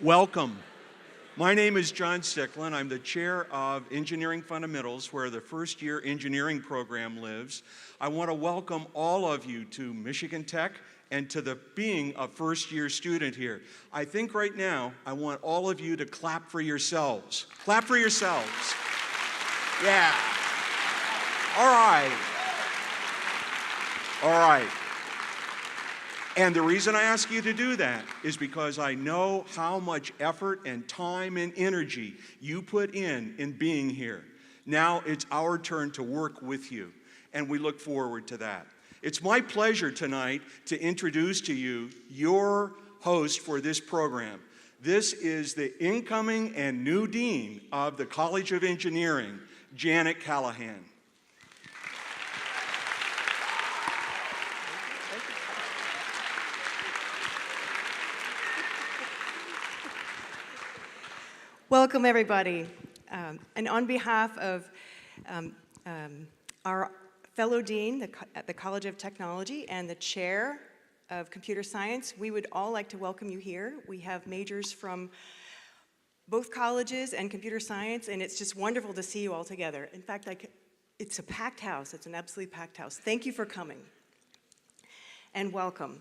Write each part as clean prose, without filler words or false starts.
Welcome. My name is John Sicklin. I'm the chair of Engineering Fundamentals, where the first-year engineering program lives. I want to welcome all of you to Michigan Tech and to being a first-year student here. I think right now I want all of you to clap for yourselves. Clap for yourselves. Yeah. All right. All right. And the reason I ask you to do that is because I know how much effort and time and energy you put in being here. Now it's our turn to work with you, and we look forward to that. It's my pleasure tonight to introduce to you your host for this program. This is the incoming and new dean of the College of Engineering, Janet Callahan. Welcome, everybody. And on behalf of our fellow dean at the College of Technology and the chair of computer science, we would all like to welcome you here. We have majors from both colleges and computer science, and it's just wonderful to see you all together. In fact, it's a packed house. It's an absolutely packed house. Thank you for coming, and welcome.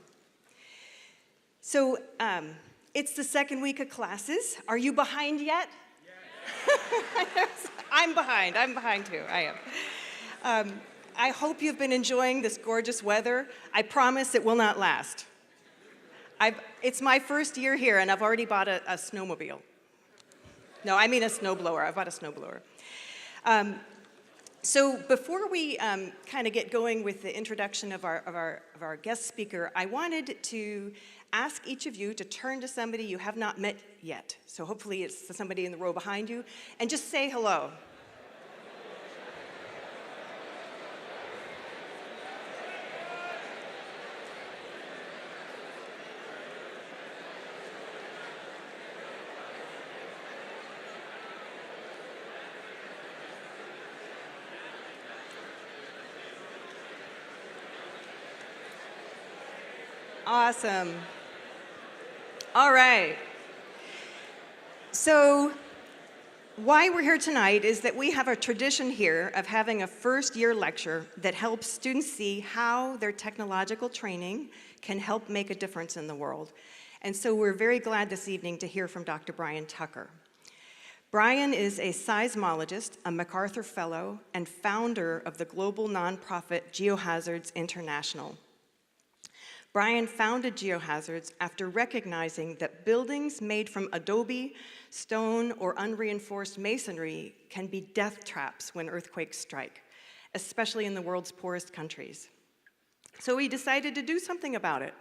So, it's the second week of classes. Are you behind yet? Yes. I'm behind too, I am. I hope you've been enjoying this gorgeous weather. I promise it will not last. It's my first year here, and I've already bought a snowmobile. No, I mean a snowblower. I bought a snowblower. So before we kind of get going with the introduction of our guest speaker, I wanted to ask each of you to turn to somebody you have not met yet. So hopefully it's somebody in the row behind you, and just say hello. Awesome. All right. So why we're here tonight is that we have a tradition here of having a first-year lecture that helps students see how their technological training can help make a difference in the world. And so we're very glad this evening to hear from Dr. Brian Tucker. Brian is a seismologist, a MacArthur Fellow, and founder of the global nonprofit Geohazards International. Brian founded Geohazards after recognizing that buildings made from adobe, stone, or unreinforced masonry can be death traps when earthquakes strike, especially in the world's poorest countries. So he decided to do something about it,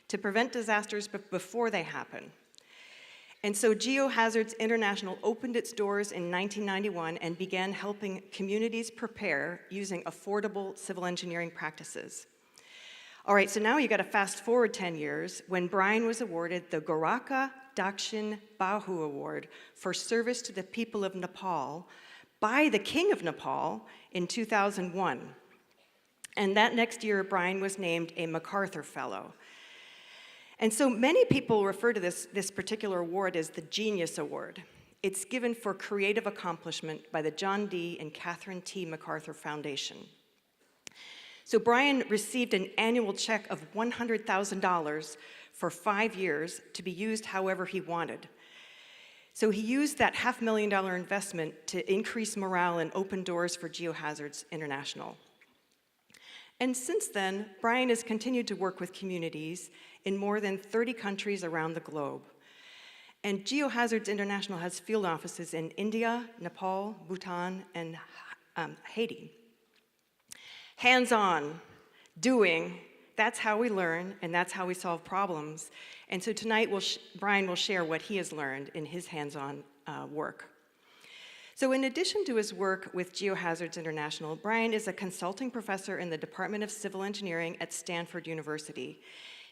to prevent disasters before they happen. And so Geohazards International opened its doors in 1991 and began helping communities prepare using affordable civil engineering practices. All right, so now you got to fast forward 10 years when Brian was awarded the Goraka Dakshin Bahu Award for service to the people of Nepal by the King of Nepal in 2001. And that next year, Brian was named a MacArthur Fellow. And so many people refer to this particular award as the Genius Award. It's given for creative accomplishment by the John D. and Catherine T. MacArthur Foundation. So Brian received an annual check of $100,000 for 5 years to be used however he wanted. So he used that $500,000 investment to increase morale and open doors for Geohazards International. And since then, Brian has continued to work with communities in more than 30 countries around the globe. And Geohazards International has field offices in India, Nepal, Bhutan, and Haiti. Hands-on, doing, that's how we learn, and that's how we solve problems. And so tonight, Brian will share what he has learned in his hands-on work. So in addition to his work with Geohazards International, Brian is a consulting professor in the Department of Civil Engineering at Stanford University.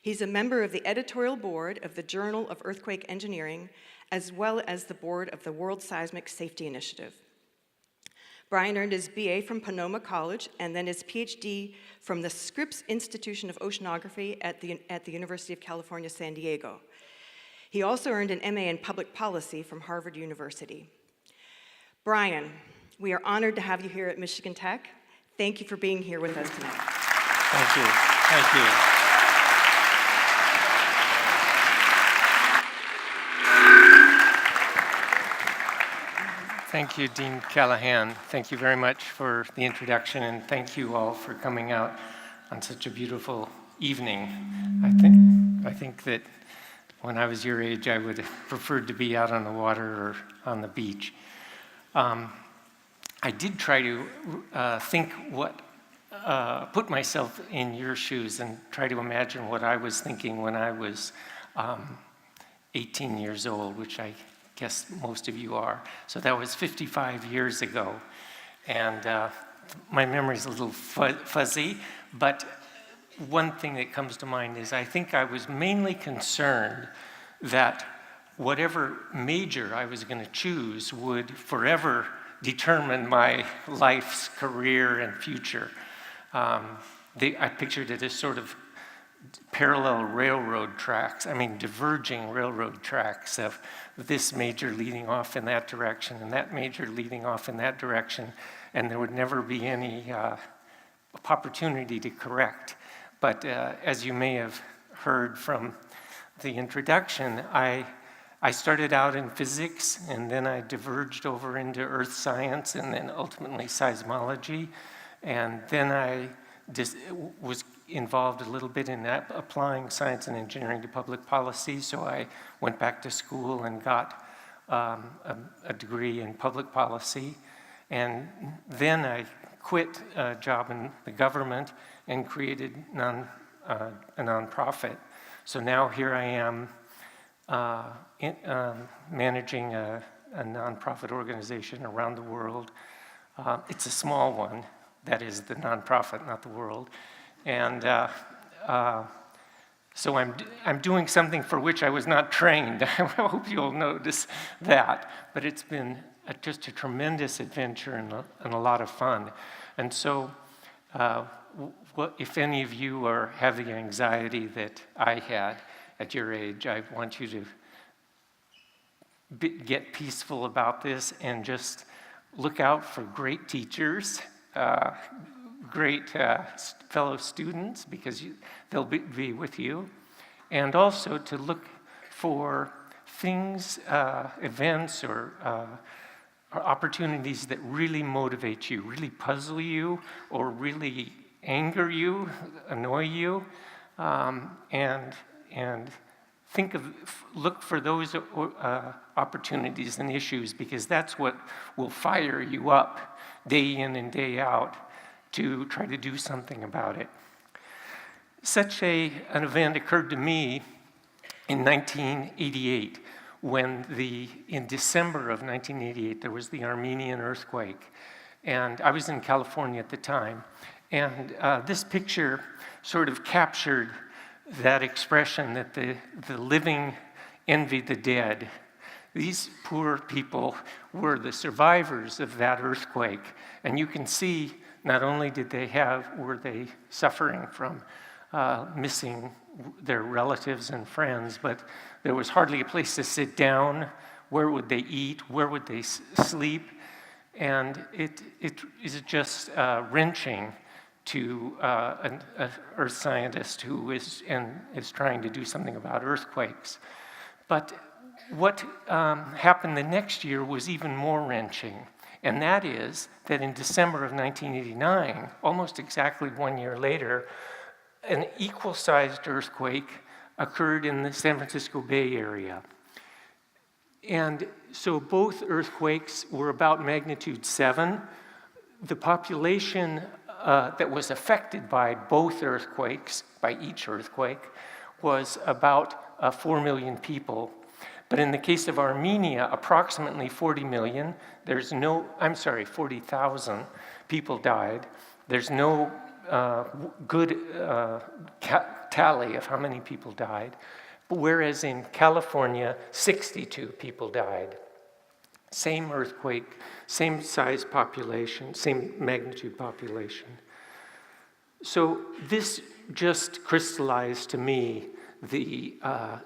He's a member of the editorial board of the Journal of Earthquake Engineering, as well as the board of the World Seismic Safety Initiative. Brian earned his BA from Sonoma College and then his PhD from the Scripps Institution of Oceanography at the University of California, San Diego. He also earned an MA in public policy from Harvard University. Brian, we are honored to have you here at Michigan Tech. Thank you for being here with us tonight. Thank you. Thank you. Thank you, Dean Callahan. Thank you very much for the introduction, and thank you all for coming out on such a beautiful evening. I think that when I was your age, I would have preferred to be out on the water or on the beach. I did try to put myself in your shoes and try to imagine what I was thinking when I was 18 years old, which I guess most of you are. So that was 55 years ago. And my memory's a little fuzzy, but one thing that comes to mind is I think I was mainly concerned that whatever major I was going to choose would forever determine my life's career and future. I pictured it as sort of parallel railroad tracks, diverging railroad tracks of this major leading off in that direction and that major leading off in that direction, and there would never be any opportunity to correct. But as you may have heard from the introduction, I started out in physics, and then I diverged over into earth science, and then ultimately seismology, and then I was involved a little bit in that, applying science and engineering to public policy, so I went back to school and got a degree in public policy, and then I quit a job in the government and created a nonprofit. So now here I am managing a nonprofit organization around the world. It's a small one, that is the nonprofit, not the world. And so I'm doing something for which I was not trained. I hope you'll notice that. But it's been just a tremendous adventure and a lot of fun. And so if any of you have the anxiety that I had at your age, I want you to get peaceful about this and just look out for great teachers, great fellow students, because they'll be with you, and also to look for things, events, or opportunities that really motivate you, really puzzle you, or really anger you, annoy you, and look for those opportunities and issues, because that's what will fire you up day in and day out to try to do something about it. Such an event occurred to me in 1988, when in December of 1988, there was the Armenian earthquake. And I was in California at the time. And this picture sort of captured that expression that the living envy the dead. These poor people were the survivors of that earthquake. And you can see not only were they suffering from missing their relatives and friends, but there was hardly a place to sit down. Where would they eat? Where would they sleep? And it is just wrenching to an earth scientist who is trying to do something about earthquakes. But what happened the next year was even more wrenching, and that is that in December of 1989, almost exactly 1 year later, an equal-sized earthquake occurred in the San Francisco Bay Area. And so both earthquakes were about magnitude 7. The population that was affected by both earthquakes, by each earthquake, was about 4 million people. But in the case of Armenia, approximately 40,000 people died. There's no good tally of how many people died. Whereas in California, 62 people died. Same earthquake, same size population, same magnitude population. So this just crystallized to me the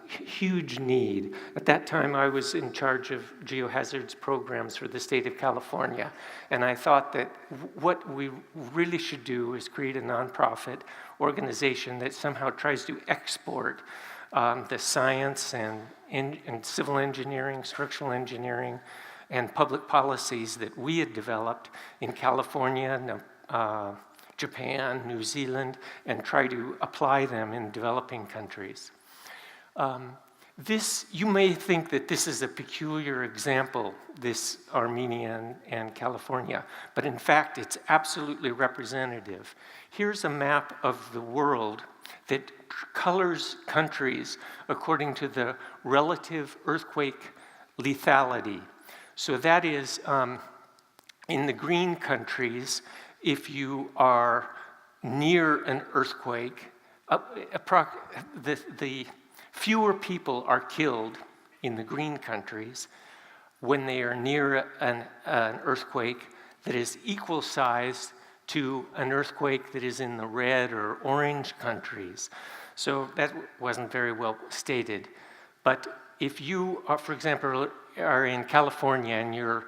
huge need. At that time, I was in charge of Geohazards programs for the state of California, and I thought that what we really should do is create a nonprofit organization that somehow tries to export the science and civil engineering, structural engineering, and public policies that we had developed in California, Japan, New Zealand, and try to apply them in developing countries. You may think that this is a peculiar example, this Armenia and California, but in fact, it's absolutely representative. Here's a map of the world that colors countries according to the relative earthquake lethality. So that is, in the green countries, if you are near an earthquake, the fewer people are killed in the green countries when they are near an earthquake that is equal size to an earthquake that is in the red or orange countries. So that wasn't very well stated. But if you are, for example, are in California and you're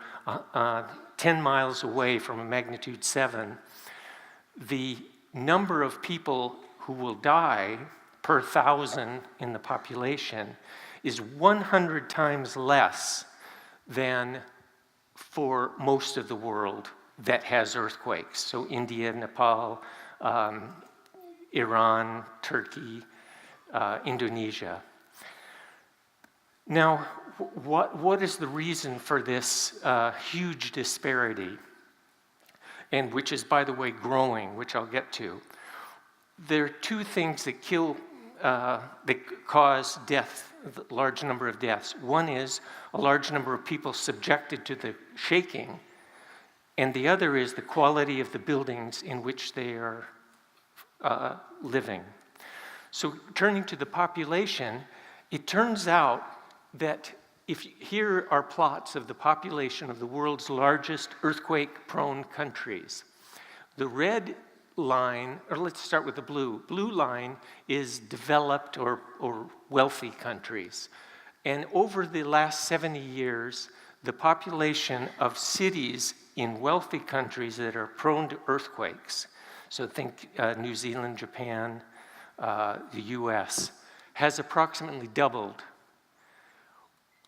10 miles away from a magnitude 7, the number of people who will die per 1,000 in the population is 100 times less than for most of the world that has earthquakes. So India, Nepal, Iran, Turkey, Indonesia. Now, what is the reason for this huge disparity? And which is, by the way, growing, which I'll get to. There are two things that cause death, a large number of deaths. One is a large number of people subjected to the shaking, and the other is the quality of the buildings in which they are living. So turning to the population, it turns out that here are plots of the population of the world's largest earthquake-prone countries. The red line, or let's start with the blue. Blue line is developed or wealthy countries. And over the last 70 years, the population of cities in wealthy countries that are prone to earthquakes, so think New Zealand, Japan, the US, has approximately doubled.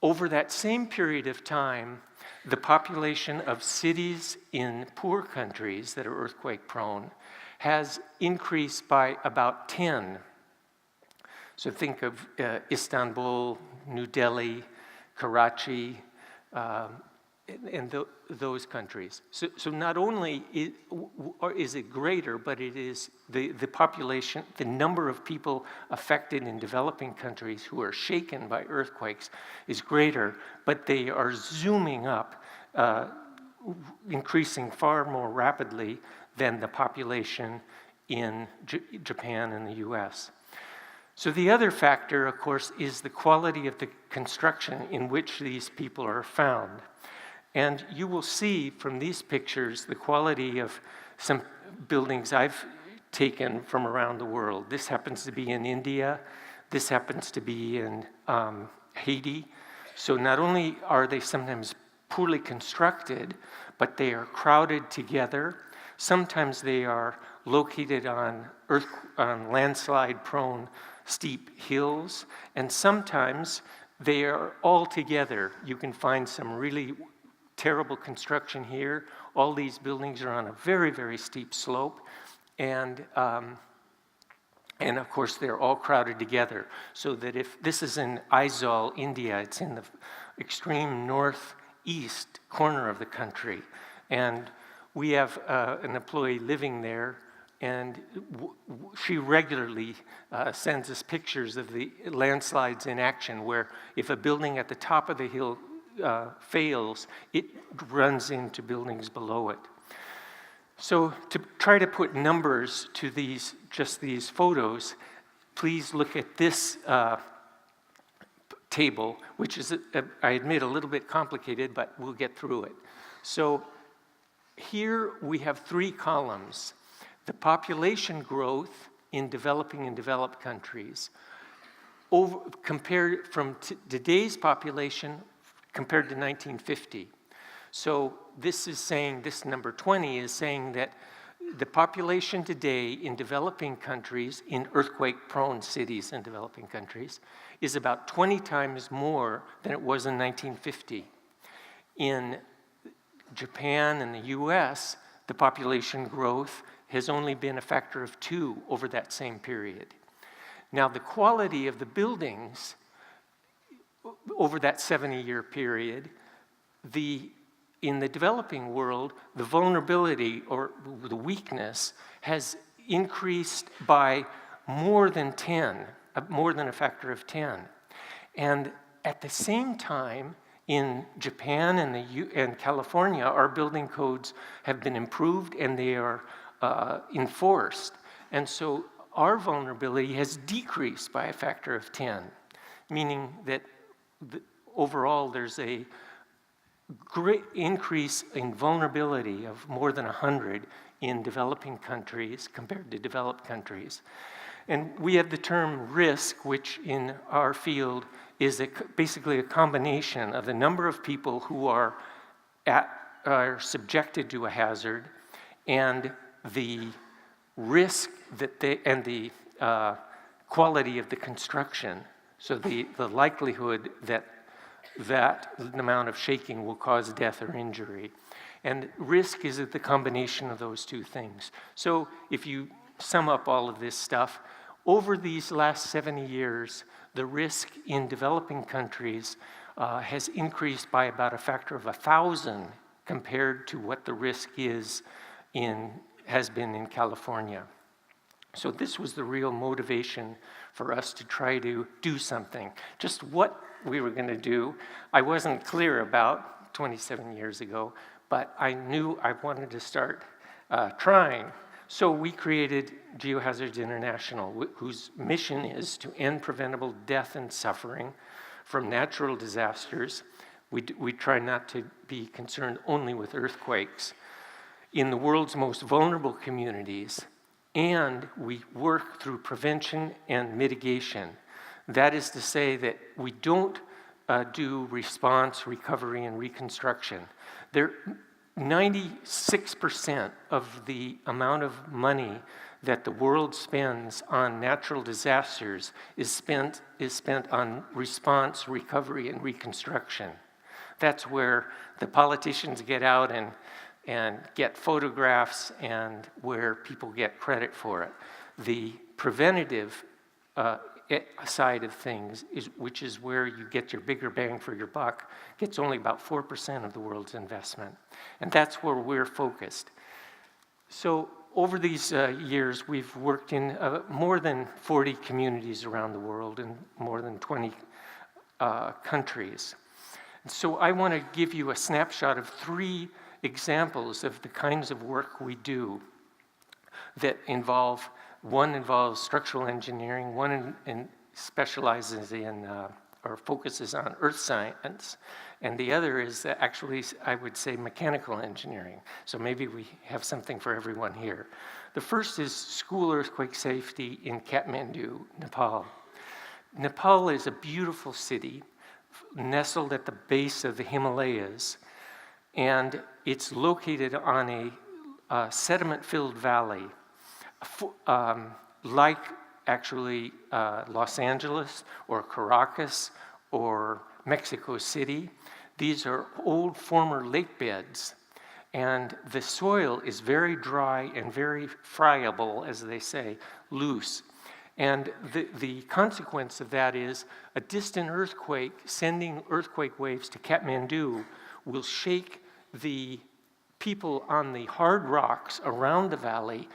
Over that same period of time, the population of cities in poor countries that are earthquake prone has increased by about 10. So think of Istanbul, New Delhi, Karachi, and those countries. So not only is it greater, but it is the population, the number of people affected in developing countries who are shaken by earthquakes is greater, but they are zooming up, increasing far more rapidly than the population in Japan and the US. So the other factor, of course, is the quality of the construction in which these people are found. And you will see from these pictures the quality of some buildings I've taken from around the world. This happens to be in India. This happens to be in Haiti. So not only are they sometimes poorly constructed, but they are crowded together. Sometimes they are located on landslide-prone steep hills, and sometimes they are all together. You can find some really terrible construction here. All these buildings are on a very, very steep slope, and of course they're all crowded together. So that if this is in Aizawl, India, it's in the extreme northeast corner of the country, and we have an employee living there, and she regularly sends us pictures of the landslides in action, where if a building at the top of the hill fails, it runs into buildings below it. So to try to put numbers to these photos, please look at this table, which is, I admit, a little bit complicated, but we'll get through it. So here we have 3 columns. The population growth in developing and developed countries, compared from today's population compared to 1950. So this is saying, this number 20 is saying that the population today in developing countries, in earthquake-prone cities in developing countries, is about 20 times more than it was in 1950. In Japan and the US, the population growth has only been a factor of 2 over that same period. Now, the quality of the buildings over that 70-year period, in the developing world, the vulnerability or the weakness has increased by more than 10, more than a factor of 10. And at the same time, in Japan and California, our building codes have been improved and they are enforced. And so our vulnerability has decreased by a factor of 10, meaning that overall there's a great increase in vulnerability of more than 100 in developing countries compared to developed countries. And we have the term risk, which in our field is basically a combination of the number of people who are subjected to a hazard and the risk and the quality of the construction. So the likelihood that amount of shaking will cause death or injury. And risk is the combination of those two things. So if you sum up all of this stuff, over these last 70 years, the risk in developing countries has increased by about a factor of 1,000 compared to what the risk has been in California. So this was the real motivation for us to try to do something. Just what we were going to do, I wasn't clear about 27 years ago, but I knew I wanted to start trying. So we created Geohazards International, whose mission is to end preventable death and suffering from natural disasters. We try not to be concerned only with earthquakes in the world's most vulnerable communities, and we work through prevention and mitigation. That is to say that we don't do response, recovery, and reconstruction. 96% of the amount of money that the world spends on natural disasters is spent on response, recovery, and reconstruction. That's where the politicians get out and get photographs and where people get credit for it. The preventative side of things, which is where you get your bigger bang for your buck, gets only about 4% of the world's investment. And that's where we're focused. So over these years, we've worked in more than 40 communities around the world in more than 20 countries. So I want to give you a snapshot of 3 examples of the kinds of work we do that involve, one involves structural engineering, one specializes in or focuses on earth science, and the other is actually, I would say, mechanical engineering. So maybe we have something for everyone here. The first is school earthquake safety in Kathmandu, Nepal. Nepal is a beautiful city nestled at the base of the Himalayas, and it's located on a sediment-filled valley, like actually Los Angeles or Caracas or Mexico City. These are old former lake beds, and the soil is very dry and very friable, as they say, loose. And the consequence of that is a distant earthquake sending earthquake waves to Kathmandu will shake the people on the hard rocks around the valley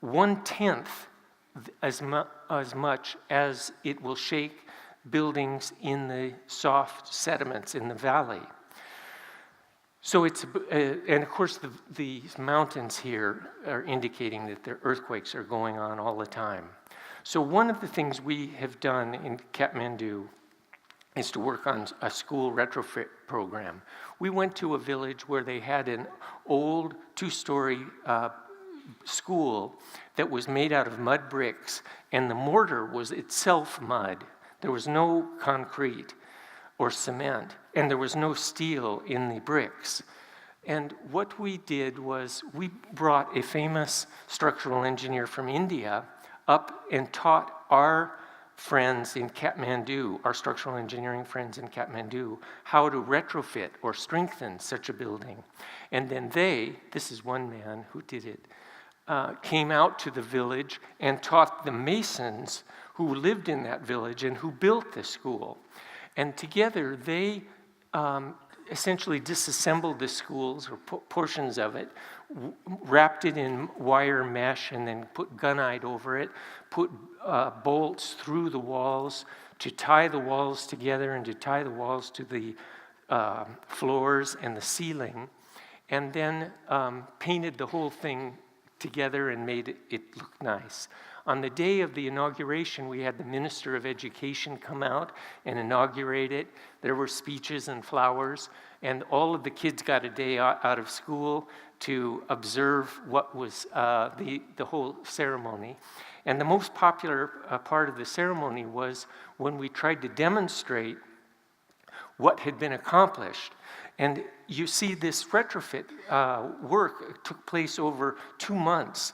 1/10 as much as it will shake buildings in the soft sediments in the valley. So and of course these mountains here are indicating that the earthquakes are going on all the time. So one of the things we have done in Kathmandu is to work on a school retrofit program. We went to a village where they had an old 2-story school that was made out of mud bricks, and the mortar was itself mud. There was no concrete or cement, and there was no steel in the bricks. And what we did was we brought a famous structural engineer from India up and taught our friends in Kathmandu, our structural engineering friends in Kathmandu, how to retrofit or strengthen such a building. And then this is one man who did it, came out to the village and taught the masons who lived in that village and who built the school. And together they essentially disassembled the schools or portions of it, wrapped it in wire mesh and then put gunite over it, put bolts through the walls to tie the walls together and to tie the walls to the floors and the ceiling, and then painted the whole thing together and made it look nice. On the day of the inauguration, we had the Minister of Education come out and inaugurate it. There were speeches and flowers, and all of the kids got a day out of school to observe what was the whole ceremony. And the most popular part of the ceremony was when we tried to demonstrate what had been accomplished. And you see this retrofit work took place over 2 months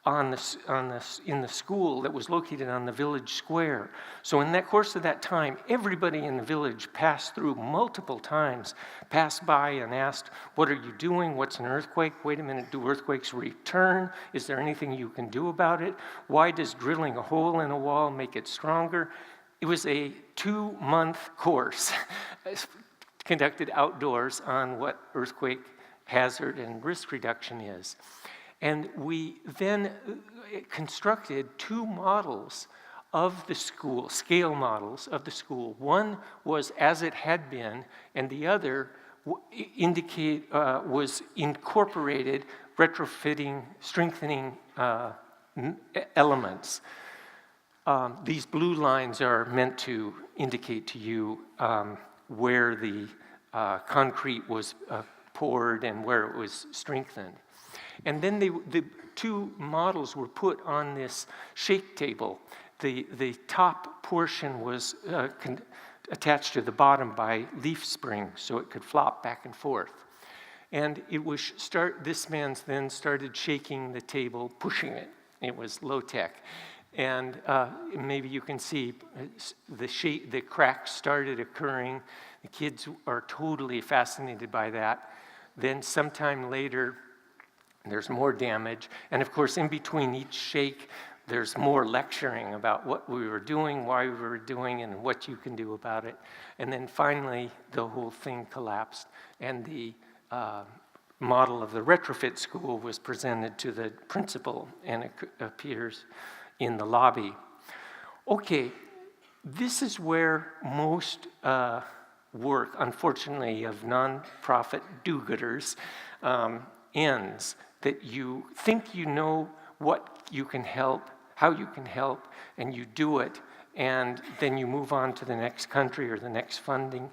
in the school that was located on the village square. So in that course of that time, everybody in the village passed through multiple times, passed by and asked, what are you doing? What's an earthquake? Wait a minute, do earthquakes return? Is there anything you can do about it? Why does drilling a hole in a wall make it stronger? It was a 2-month course conducted outdoors on what earthquake hazard and risk reduction is. And we then constructed 2 models of the school, scale models of the school. One was as it had been, and the other was incorporated retrofitting, strengthening elements. These blue lines are meant to indicate to you where the concrete was poured and where it was strengthened. And then the 2 models were put on this shake table. The top portion was attached to the bottom by leaf springs, so it could flop back and forth. And it was this man then started shaking the table, pushing it. It was low tech. And maybe you can see the cracks started occurring. The kids are totally fascinated by that. Then sometime later, there's more damage. And of course, in between each shake, there's more lecturing about what we were doing, why we were doing, and what you can do about it. And then finally, the whole thing collapsed. And the model of the retrofit school was presented to the principal, and it appears in the lobby. Okay, this is where most work, unfortunately, of nonprofit do-gooders ends. That you think you know what you can help, how you can help, and you do it, and then you move on to the next country or the next funder.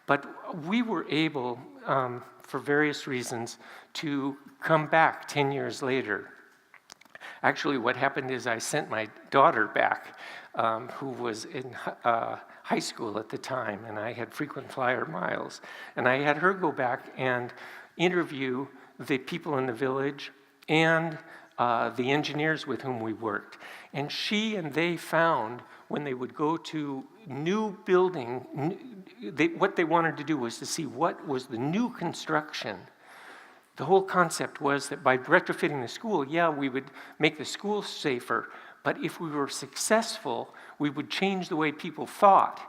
But we were able, for various reasons, to come back 10 years later. Actually, what happened is I sent my daughter back, who was in high school at the time, and I had frequent flyer miles. And I had her go back and interview the people in the village and the engineers with whom we worked. And she and they found when they would go to new building, what they wanted to do was to see what was the new construction. The whole concept was that by retrofitting the school, we would make the school safer, but if we were successful, we would change the way people thought.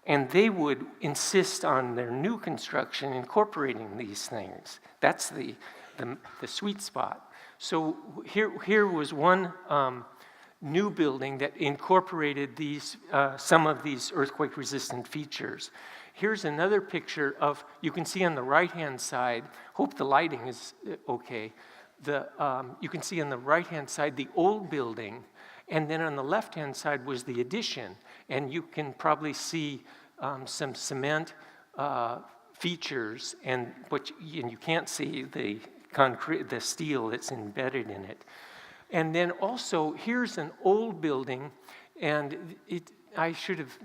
And they would insist on their new construction incorporating these things. That's the sweet spot. So here was one new building that incorporated some of these earthquake-resistant features. Here's another picture of, you can see on the right-hand side, hope the lighting is okay. You can see on the right-hand side the old building, and then on the left-hand side was the addition. And you can probably see some cement features, and you can't see the concrete, the steel that's embedded in it. And then also, here's an old building And I should have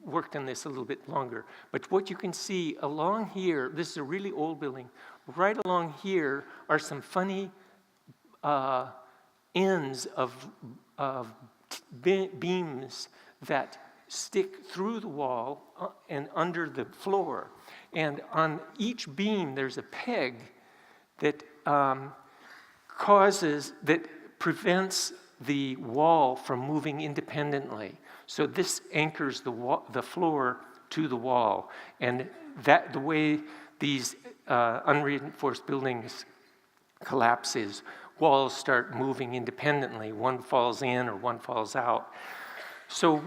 worked on this a little bit longer. But what you can see along here, this is a really old building, right along here are some funny ends of beams that stick through the wall and under the floor. And on each beam, there's a peg that prevents the wall from moving independently. So this anchors the floor to the wall. And that the way these unreinforced buildings collapses, walls start moving independently. One falls in or one falls out. So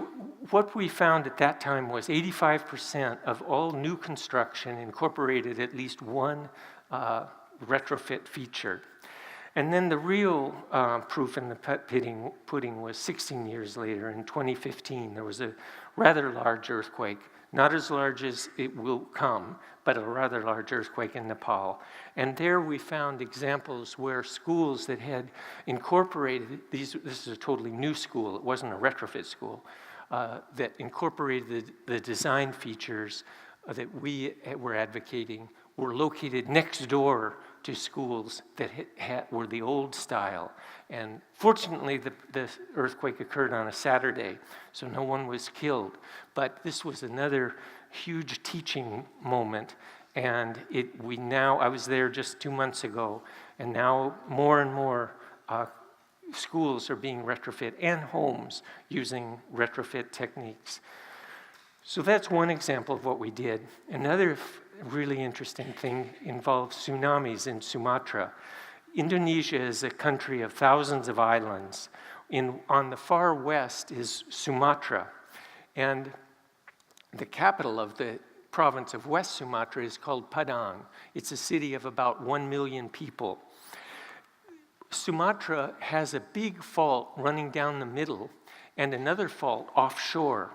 what we found at that time was 85% of all new construction incorporated at least one retrofit feature. And then the real proof in the pudding was 16 years later, in 2015. There was a rather large earthquake, not as large as it will come, but a rather large earthquake in Nepal. And there we found examples where schools that had incorporated this is a totally new school, it wasn't a retrofit school, that incorporated the design features that we were advocating were located next door to schools that were the old style. And fortunately, the earthquake occurred on a Saturday, so no one was killed. But this was another huge teaching moment. And I was there just 2 months ago, and now more and more schools are being retrofit and homes using retrofit techniques. So that's one example of what we did. Another really interesting thing involves tsunamis in Sumatra. Indonesia is a country of thousands of islands. On the far west is Sumatra, and the capital of the province of West Sumatra is called Padang. It's a city of about 1 million people. Sumatra has a big fault running down the middle and another fault offshore.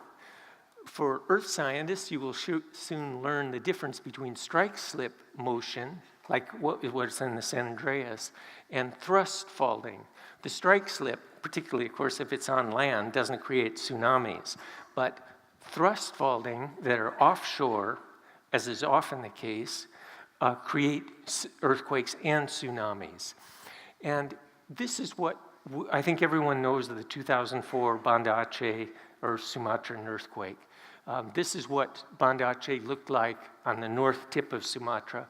For earth scientists, you will soon learn the difference between strike-slip motion, like what's in the San Andreas, and thrust faulting. The strike-slip, particularly, of course, if it's on land, doesn't create tsunamis. But thrust faulting that are offshore, as is often the case, create earthquakes and tsunamis. And this is what I think everyone knows of the 2004 Banda Aceh or Sumatran earthquake. This is what Banda Aceh looked like on the north tip of Sumatra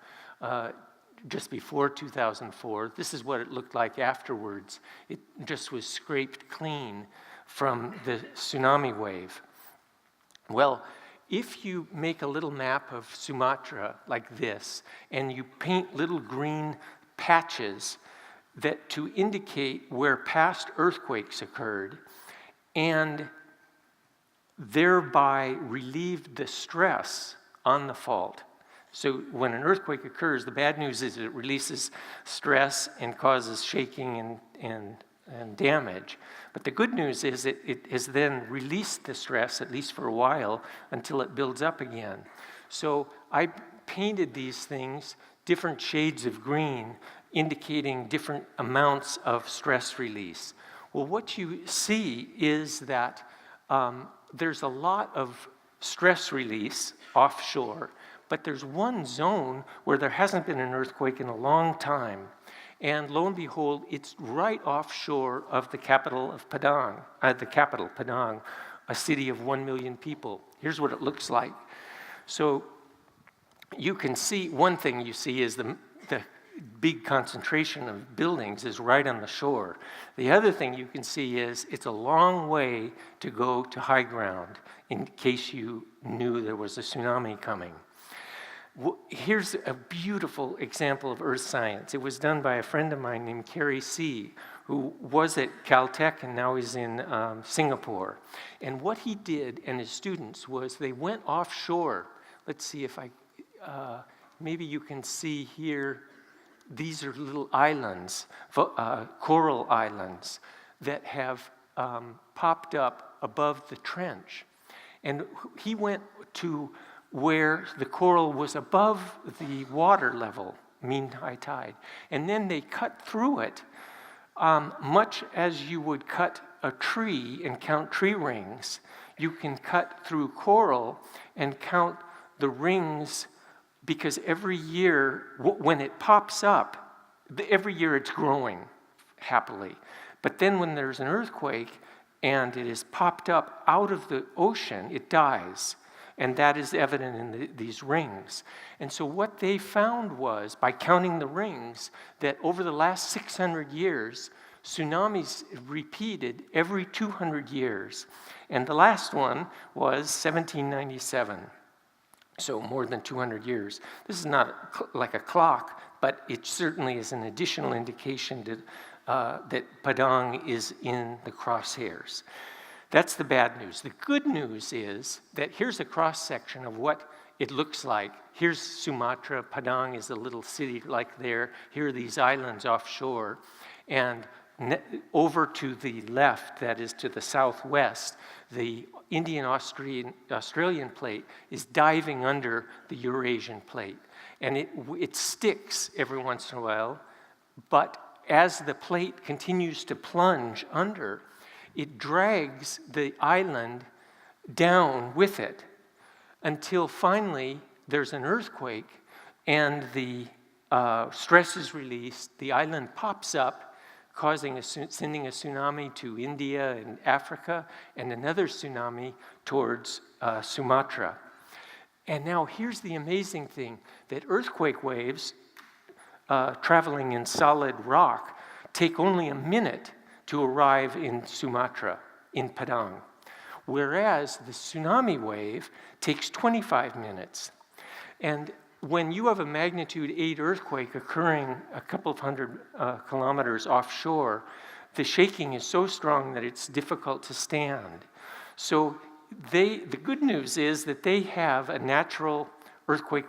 just before 2004. This is what it looked like afterwards. It just was scraped clean from the tsunami wave. Well, if you make a little map of Sumatra like this, and you paint little green patches that to indicate where past earthquakes occurred, and thereby relieved the stress on the fault. So when an earthquake occurs, the bad news is it releases stress and causes shaking and damage. But the good news is it has then released the stress, at least for a while, until it builds up again. So I painted these things, different shades of green, indicating different amounts of stress release. Well, what you see is that there's a lot of stress release offshore, but there's one zone where there hasn't been an earthquake in a long time. And lo and behold, it's right offshore of the capital of Padang, Padang, a city of 1 million people. Here's what it looks like. So you can see, one thing you see is the big concentration of buildings is right on the shore. The other thing you can see is it's a long way to go to high ground in case you knew there was a tsunami coming. Here's a beautiful example of earth science. It was done by a friend of mine named Kerry C., who was at Caltech and now he's in Singapore. And what he did and his students was they went offshore. Let's see if maybe you can see here. These are little islands, coral islands, that have popped up above the trench. And he went to where the coral was above the water level, mean high tide. And then they cut through it Much as you would cut a tree and count tree rings, you can cut through coral and count the rings, because every year, when it pops up, every year it's growing happily. But then when there's an earthquake and it is popped up out of the ocean, it dies. And that is evident in these rings. And so what they found was, by counting the rings, that over the last 600 years, tsunamis repeated every 200 years. And the last one was 1797. So more than 200 years. This is not like a clock, but it certainly is an additional indication that Padang is in the crosshairs. That's the bad news. The good news is that here's a cross-section of what it looks like. Here's Sumatra. Padang is a little city like there. Here are these islands offshore. And over to the left, that is to the southwest, the Indian-Australian plate is diving under the Eurasian plate. And it sticks every once in a while, but as the plate continues to plunge under, it drags the island down with it until finally there's an earthquake and the stress is released, the island pops up, sending a tsunami to India and Africa, and another tsunami towards Sumatra. And now here's the amazing thing, that earthquake waves traveling in solid rock take only a minute to arrive in Sumatra, in Padang, whereas the tsunami wave takes 25 minutes. And when you have a magnitude 8 earthquake occurring a couple of hundred kilometers offshore, the shaking is so strong that it's difficult to stand. So the good news is that they have a natural earthquake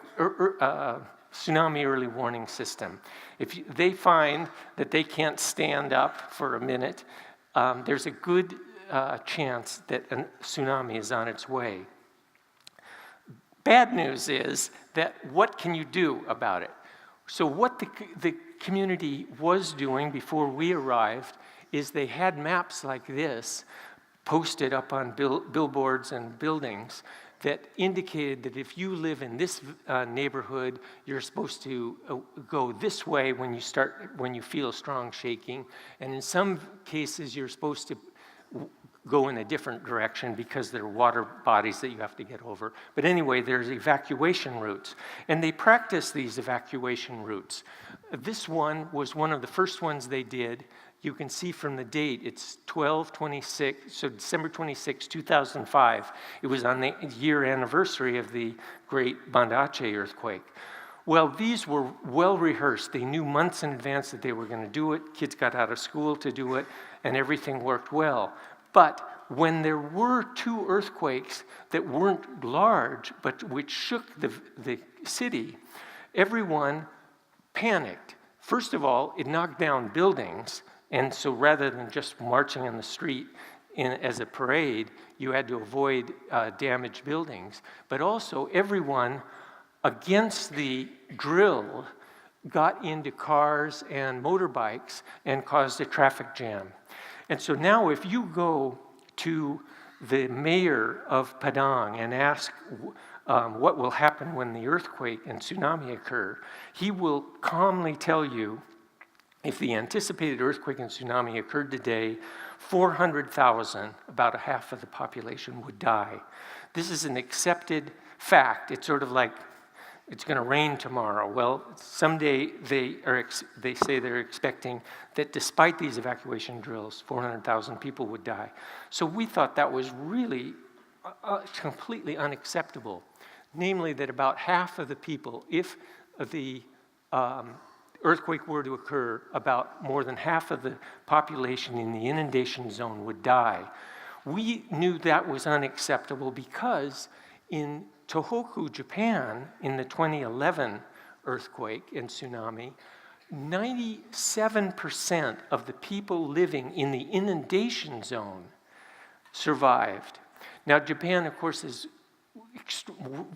tsunami early warning system. If they find that they can't stand up for a minute, there's a good chance that a tsunami is on its way. Bad news is that what can you do about it? So what the community was doing before we arrived is they had maps like this posted up on billboards and buildings that indicated that if you live in this neighborhood, you're supposed to go this way when you feel strong shaking, and in some cases you're supposed to go in a different direction because there are water bodies that you have to get over. But anyway, there's evacuation routes, and they practice these evacuation routes. This one was one of the first ones they did. You can see from the date, it's 12/26, so December 26, 2005. It was on the year anniversary of the great Banda Aceh earthquake. Well, these were well rehearsed. They knew months in advance that they were going to do it. Kids got out of school to do it, and everything worked well. But when there were 2 earthquakes that weren't large, but which shook the city, everyone panicked. First of all, it knocked down buildings. And so rather than just marching on the street as a parade, you had to avoid damaged buildings. But also everyone against the drill got into cars and motorbikes and caused a traffic jam. And so now if you go to the mayor of Padang and ask what will happen when the earthquake and tsunami occur, he will calmly tell you, if the anticipated earthquake and tsunami occurred today, 400,000, about a half of the population, would die. This is an accepted fact. It's sort of like it's going to rain tomorrow. Well, someday they say they're expecting that despite these evacuation drills, 400,000 people would die. So we thought that was really completely unacceptable. Namely, that about half of the people, if the earthquake were to occur, about more than half of the population in the inundation zone would die. We knew that was unacceptable because in Tohoku, Japan, in the 2011 earthquake and tsunami, 97% of the people living in the inundation zone survived. Now, Japan, of course, is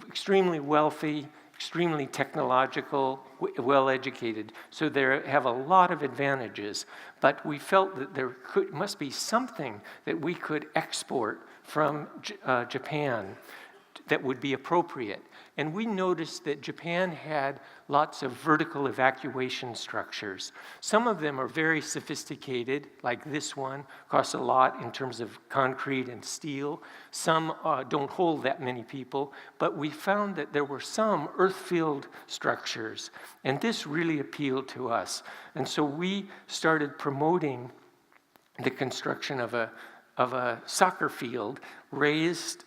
extremely wealthy, extremely technological, well-educated, so they have a lot of advantages. But we felt that there must be something that we could export from Japan that would be appropriate. And we noticed that Japan had lots of vertical evacuation structures. Some of them are very sophisticated, like this one, costs a lot in terms of concrete and steel. Some don't hold that many people, but we found that there were some earth-filled structures, and this really appealed to us. And so we started promoting the construction of a soccer field raised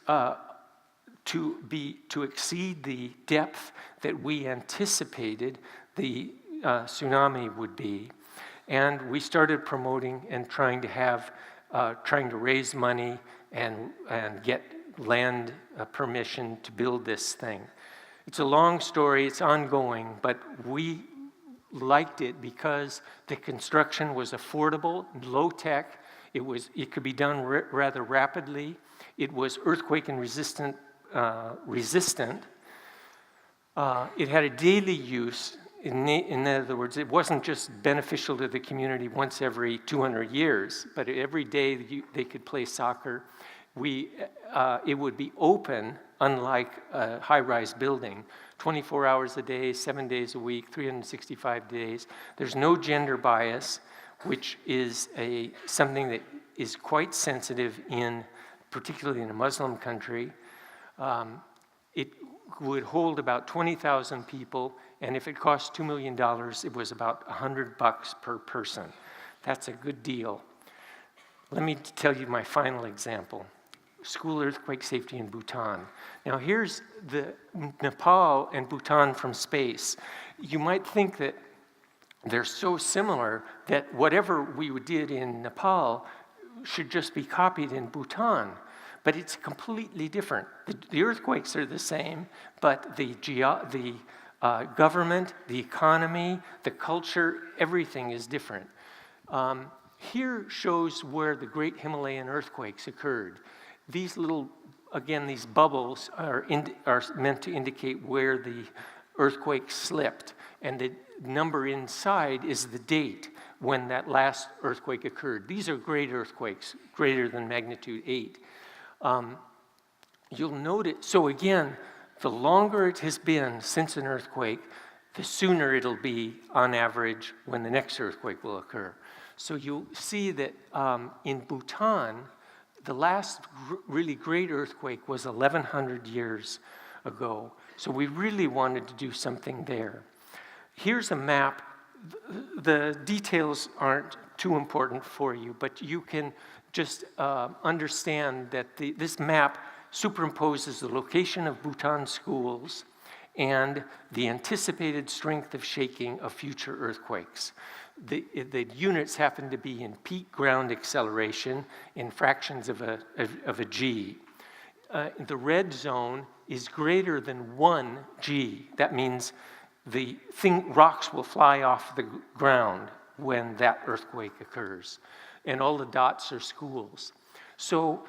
to exceed the depth that we anticipated the tsunami would be. And we started promoting and trying to raise money and get land permission to build this thing. It's a long story, it's ongoing, but we liked it because the construction was affordable, low tech, it could be done rather rapidly, it was earthquake and resistant. It had a daily use. In other words, it wasn't just beneficial to the community once every 200 years, but every day they could play soccer. It would be open, unlike a high-rise building, 24 hours a day, 7 days a week, 365 days. There's no gender bias, which is something that is quite sensitive particularly in a Muslim country. It would hold about 20,000 people, and if it cost $2 million, it was about $100 per person. That's a good deal. Let me tell you my final example. School earthquake safety in Bhutan. Now here's the Nepal and Bhutan from space. You might think that they're so similar that whatever we did in Nepal should just be copied in Bhutan. But it's completely different. The earthquakes are the same, but the government, the economy, the culture, everything is different. Here shows where the great Himalayan earthquakes occurred. These these bubbles are meant to indicate where the earthquake slipped, and the number inside is the date when that last earthquake occurred. These are great earthquakes, greater than magnitude 8. You'll notice, so again, the longer it has been since an earthquake, the sooner it'll be, on average, when the next earthquake will occur. So you'll see that in Bhutan, the last really great earthquake was 1,100 years ago. So we really wanted to do something there. Here's a map. The details aren't too important for you, but you can just understand that this map superimposes the location of Bhutan schools and the anticipated strength of shaking of future earthquakes. The units happen to be in peak ground acceleration in fractions of a G. The red zone is greater than 1 G. That means rocks will fly off the ground when that earthquake occurs. And all the dots are schools. So,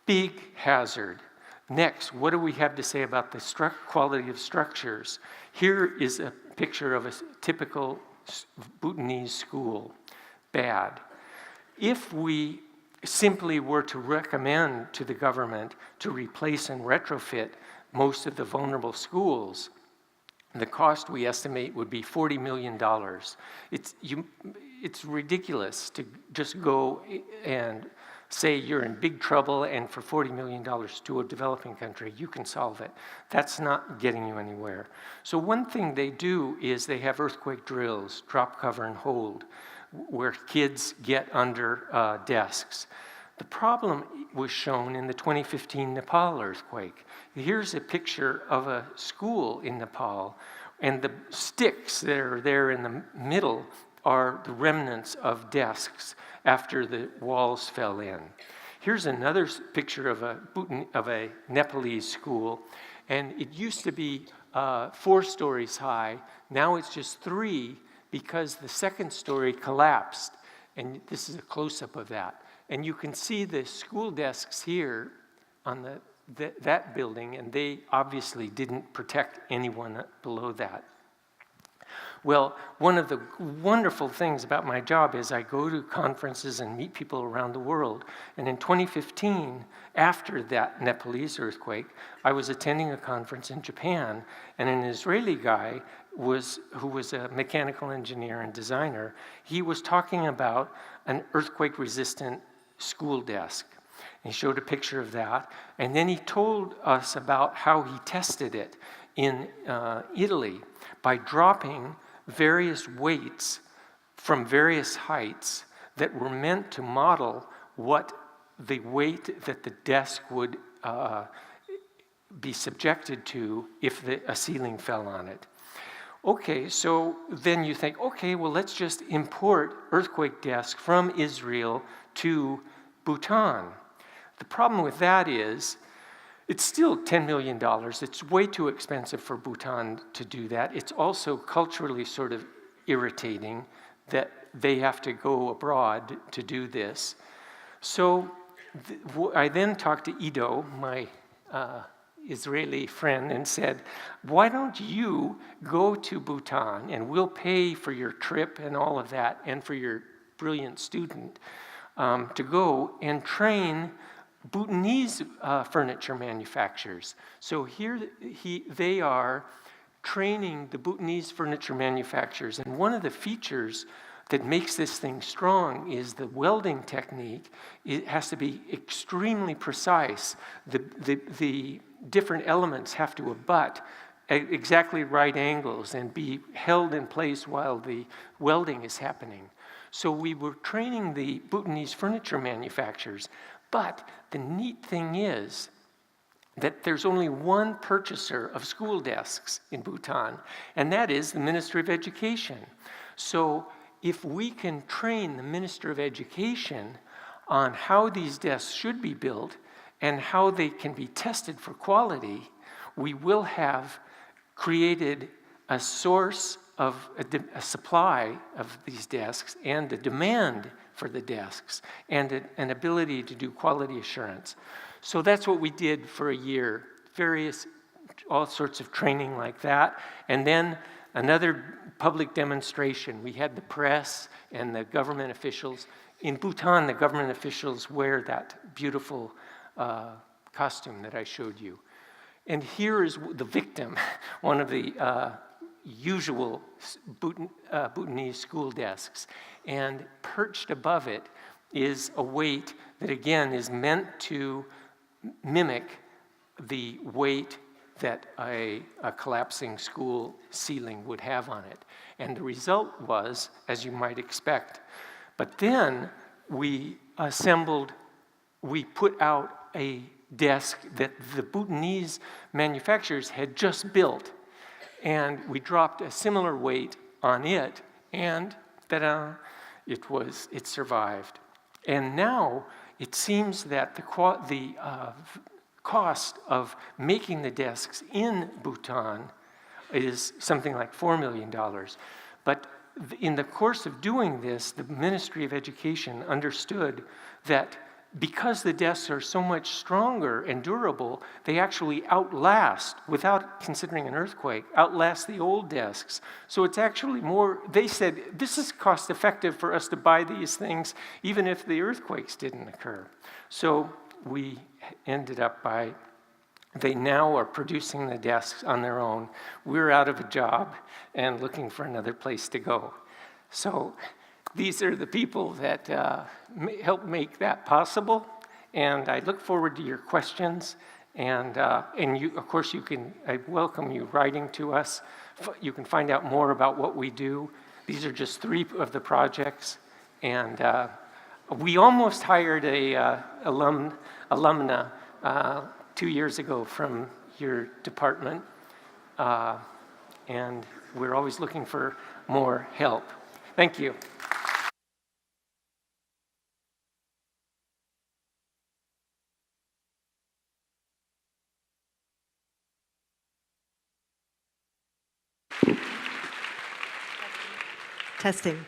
big hazard. Next, what do we have to say about the quality of structures? Here is a picture of a typical Bhutanese school. Bad. If we simply were to recommend to the government to replace and retrofit most of the vulnerable schools, the cost we estimate would be $40 million. It's ridiculous to just go and say you're in big trouble and for $40 million to a developing country, you can solve it. That's not getting you anywhere. So one thing they do is they have earthquake drills, drop, cover, and hold, where kids get under desks. The problem was shown in the 2015 Nepal earthquake. Here's a picture of a school in Nepal, and the sticks that are there in the middle are the remnants of desks after the walls fell in. Here's another picture of a Nepalese school, and it used to be 4 stories high. Now it's just 3 because the second story collapsed, and this is a close-up of that. And you can see the school desks here on the that building, and they obviously didn't protect anyone below that. Well, one of the wonderful things about my job is I go to conferences and meet people around the world. And in 2015, after that Nepalese earthquake, I was attending a conference in Japan, and an Israeli guy who was a mechanical engineer and designer, he was talking about an earthquake-resistant school desk. And he showed a picture of that, and then he told us about how he tested it in Italy by dropping various weights from various heights that were meant to model what the weight that the desk would be subjected to if a ceiling fell on it. Okay, so then you think, okay, well, let's just import earthquake desks from Israel to Bhutan. The problem with that is it's still $10 million. It's way too expensive for Bhutan to do that. It's also culturally sort of irritating that they have to go abroad to do this. So I then talked to Ido, my Israeli friend, and said, why don't you go to Bhutan and we'll pay for your trip and all of that and for your brilliant student to go and train Bhutanese furniture manufacturers. So here they are training the Bhutanese furniture manufacturers. And one of the features that makes this thing strong is the welding technique. It has to be extremely precise. The different elements have to abut at exactly right angles and be held in place while the welding is happening. So we were training the Bhutanese furniture manufacturers. But the neat thing is that there's only one purchaser of school desks in Bhutan, and that is the Ministry of Education. So if we can train the Minister of Education on how these desks should be built and how they can be tested for quality, we will have created a source of a supply of these desks and a demand for the desks and an ability to do quality assurance. So that's what we did for a year, all sorts of training like that. And then another public demonstration. We had the press and the government officials. In Bhutan, the government officials wear that beautiful costume that I showed you. And here is the victim, one of the usual Bhutanese school desks. And perched above it is a weight that, again, is meant to mimic the weight that a collapsing school ceiling would have on it. And the result was, as you might expect. But then we put out a desk that the Bhutanese manufacturers had just built. And we dropped a similar weight on it, and ta-da, it survived. And now it seems that the cost of making the desks in Bhutan is something like $4 million. But in the course of doing this, the Ministry of Education understood that because the desks are so much stronger and durable, they actually outlast, without considering an earthquake, outlast the old desks. So it's actually more, they said, this is cost effective for us to buy these things even if the earthquakes didn't occur. So we ended up they now are producing the desks on their own. We're out of a job and looking for another place to go. So these are the people that help make that possible, and I look forward to your questions. And you, of course, I welcome you writing to us. You can find out more about what we do. These are just 3 of the projects, and we almost hired a alumna 2 years ago from your department, and we're always looking for more help. Thank you. Testing.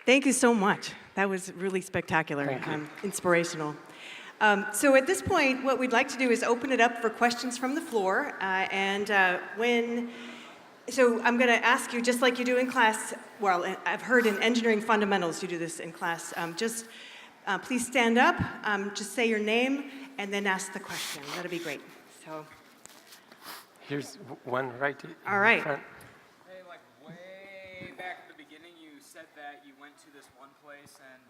Thank you so much. That was really spectacular, Thank you. inspirational. So at this point, what we'd like to do is open it up for questions from the floor. So I'm going to ask you, just like you do in class, well, I've heard in engineering fundamentals you do this in class, please stand up, just say your name, and then ask the question. That'll be great. So, Here's one right in all right. front. Hey, like way back at the beginning, you said that you went to this one place and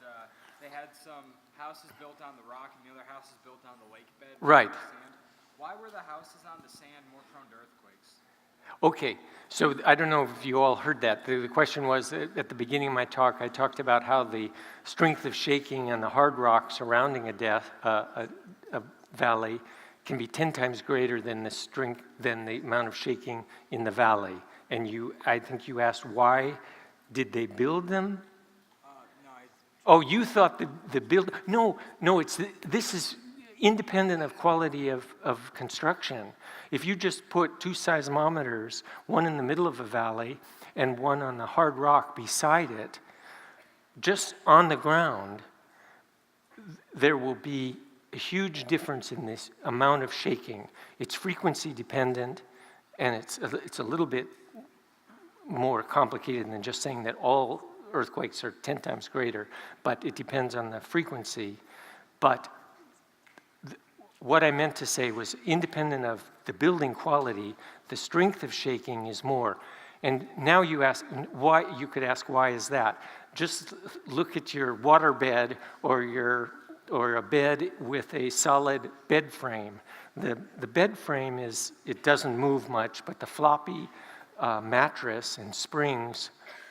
they had some houses built on the rock and the other houses built on the lake bed. Right. On the sand. Why were the houses on the sand more prone to earthquakes? Okay, so I don't know if you all heard that. The question was, at the beginning of my talk, I talked about how the strength of shaking on the hard rock surrounding a valley can be 10 times greater than the amount of shaking in the valley. And I think you asked, why did they build them? Oh, you thought the build? No, this is independent of quality of construction. If you just put 2 seismometers, one in the middle of a valley and one on the hard rock beside it, just on the ground, there will be a huge difference in this amount of shaking. It's frequency dependent, and it's a little bit more complicated than just saying that all earthquakes are 10 times greater, but it depends on the frequency. But what I meant to say was, independent of the building quality, the strength of shaking is more. And now you ask why. You could ask, why is that? Just look at your water bed or a bed with a solid bed frame. The bed frame it doesn't move much, but the floppy mattress and springs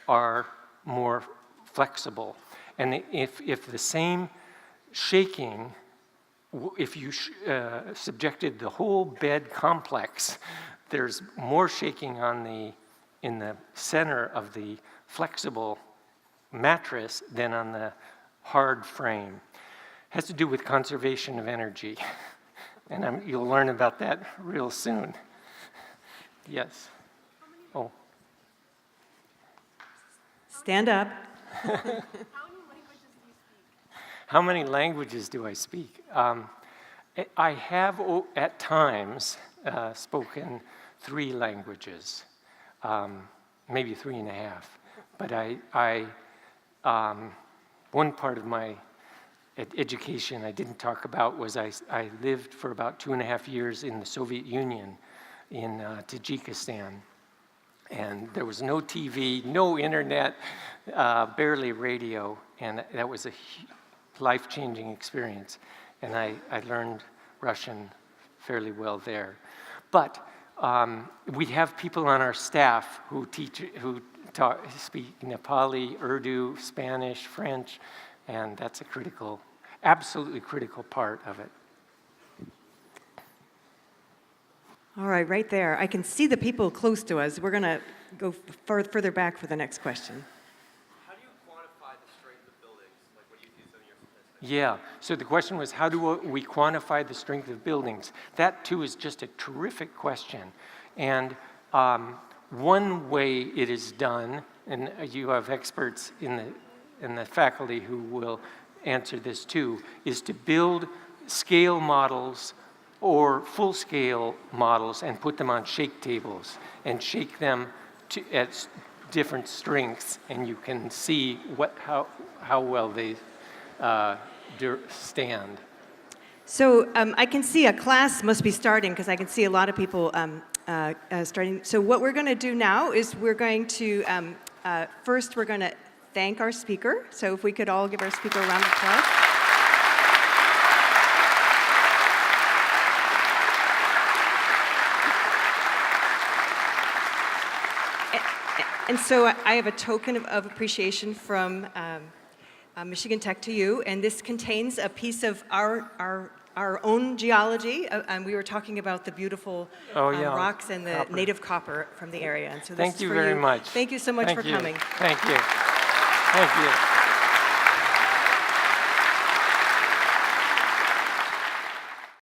are more flexible. And if the same shaking, if you subjected the whole bed complex, there's more shaking in the center of the flexible mattress than on the hard frame. It has to do with conservation of energy, and you'll learn about that real soon. Yes. Oh. Stand up. How many languages do I speak? I have, at times, spoken 3 languages, maybe 3.5. But one part of my education I didn't talk about was I lived for about 2.5 years in the Soviet Union in Tajikistan. And there was no TV, no internet, barely radio, and that was a life-changing experience. And I learned Russian fairly well there. But we have people on our staff who speak Nepali, Urdu, Spanish, French, and that's absolutely critical part of it. All right there. I can see the people close to us. We're going to go further back for the next question. How do you quantify the strength of buildings? Like, what do you use on your statistics? Yeah, so the question was, how do we quantify the strength of buildings? That, too, is just a terrific question. And one way it is done, and you have experts in the faculty who will answer this, too, is to build scale models or full-scale models and put them on shake tables and shake them at different strengths, and you can see how well they stand. So I can see a class must be starting because I can see a lot of people starting. So what we're going to do now is we're going to, first we're going to thank our speaker. So if we could all give our speaker a round of applause. And so I have a token of appreciation from Michigan Tech to you, and this contains a piece of our own geology. And we were talking about the beautiful rocks and the native copper from the area. And so this Thank is you for very you. much. Thank you so much for coming. Thank you. Thank you.